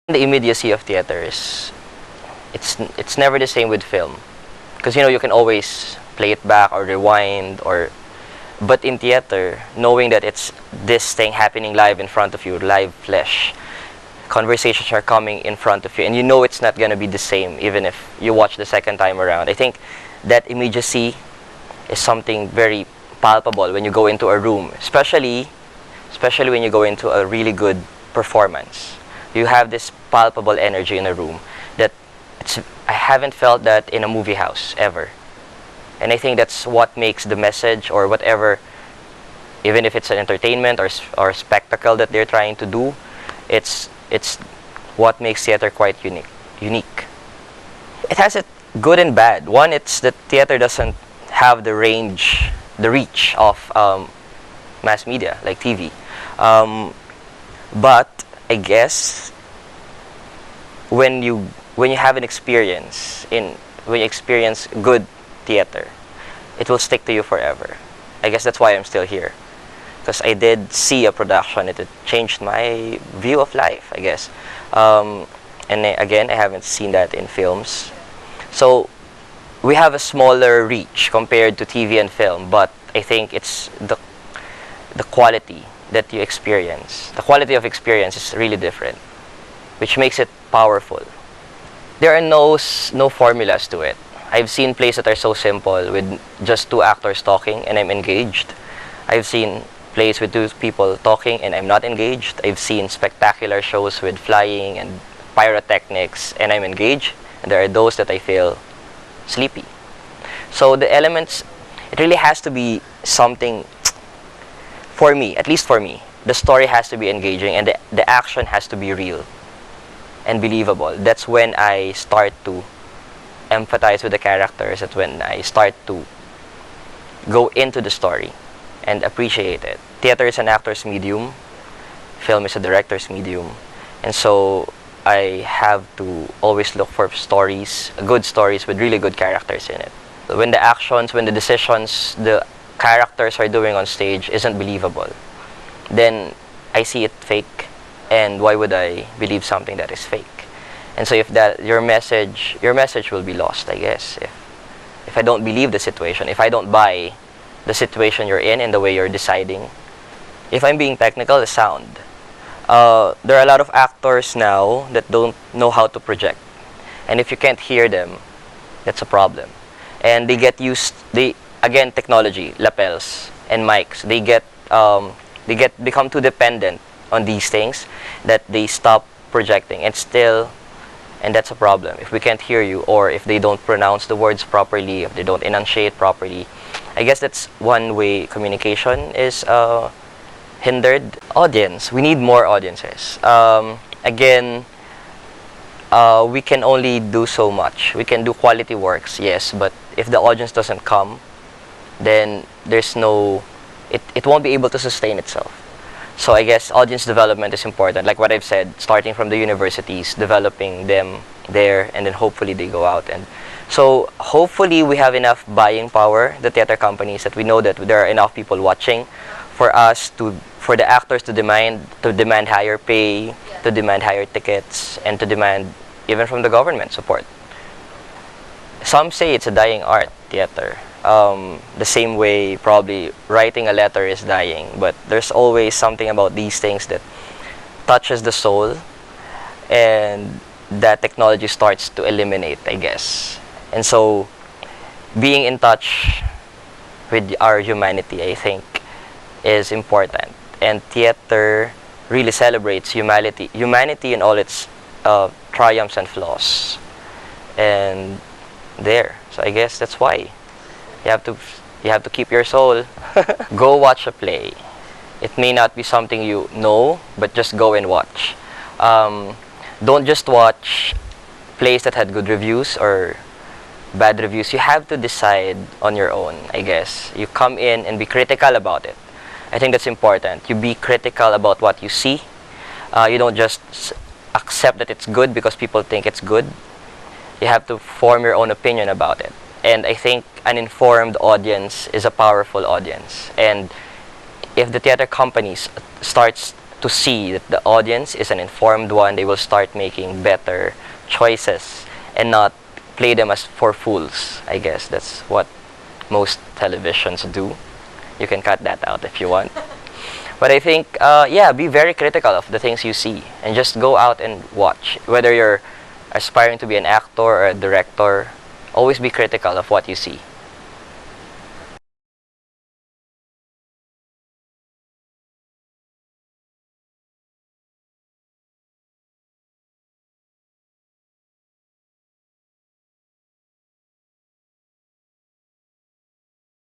The immediacy of theater is, it's never the same with film, because you can always play it back or rewind, but in theater, knowing that it's this thing happening live in front of you, live flesh, conversations are coming in front of you, and it's not gonna be the same even if you watch the second time around. I think that immediacy is something very palpable when you go into a room, especially when you go into a really good performance. You have this palpable energy in a room that I haven't felt that in a movie house ever. And I think that's what makes the message or whatever, even if it's an entertainment or spectacle that they're trying to do, it's what makes theater quite unique. It has it good and bad. One, it's that theater doesn't have the reach of mass media like TV. But I guess when you have an experience when you experience good theater, it will stick to you forever. I guess that's why I'm still here, because I did see a production. It changed my view of life, I guess. And again, I haven't seen that in films. So we have a smaller reach compared to TV and film, but I think it's the quality that you experience. The quality of experience is really different, which makes it powerful. There are no formulas to it. I've seen plays that are so simple with just two actors talking and I'm engaged. I've seen plays with two people talking and I'm not engaged. I've seen spectacular shows with flying and pyrotechnics and I'm engaged. And there are those that I feel sleepy. So the elements, it really has to be something, for me, at least for me, the story has to be engaging and the action has to be real and believable. That's when I start to empathize with the characters. That's when I start to go into the story and appreciate it. Theater is an actor's medium. Film is a director's medium. And so I have to always look for stories, good stories with really good characters in it. When the actions, when the decisions the characters are doing on stage isn't believable, then I see it fake, and why would I believe something that is fake? And so if that your message will be lost, I guess, if I don't believe the situation, if I don't buy the situation you're in and the way you're deciding. If I'm being technical, the sound. There are a lot of actors now that don't know how to project, and if you can't hear them, that's a problem. And they get used. Again, technology, lapels and mics. They become too dependent on these things that they stop projecting, and that's a problem. If we can't hear you, or if they don't pronounce the words properly, if they don't enunciate properly, I guess that's one way communication is hindered. Audience, we need more audiences. Again, we can only do so much. We can do quality works, yes, but if the audience doesn't come, then there's it won't be able to sustain itself. So I guess audience development is important. Like what I've said, starting from the universities, developing them there, and then hopefully they go out. And so hopefully we have enough buying power, the theater companies, that we know that there are enough people watching for the actors to demand higher pay, to demand higher tickets, and to demand even from the government support. Some say it's a dying art, theater. The same way probably writing a letter is dying, but there's always something about these things that touches the soul, and that technology starts to eliminate, I guess. And so being in touch with our humanity, I think, is important. And theater really celebrates humanity in all its triumphs and flaws. And so I guess that's why you have to keep your soul. Go watch a play. It may not be something you know, but just go and watch. Don't just watch plays that had good reviews or bad reviews. You have to decide on your own, I guess. You come in and be critical about it. I think that's important. You be critical about what you see. You don't just accept that it's good because people think it's good. You have to form your own opinion about it. And I think an informed audience is a powerful audience. And if the theater companies starts to see that the audience is an informed one, they will start making better choices and not play them as for fools. I guess that's what most televisions do. You can cut that out if you want. But I think, yeah, be very critical of the things you see and just go out and watch. Whether you're aspiring to be an actor or a director, always be critical of what you see.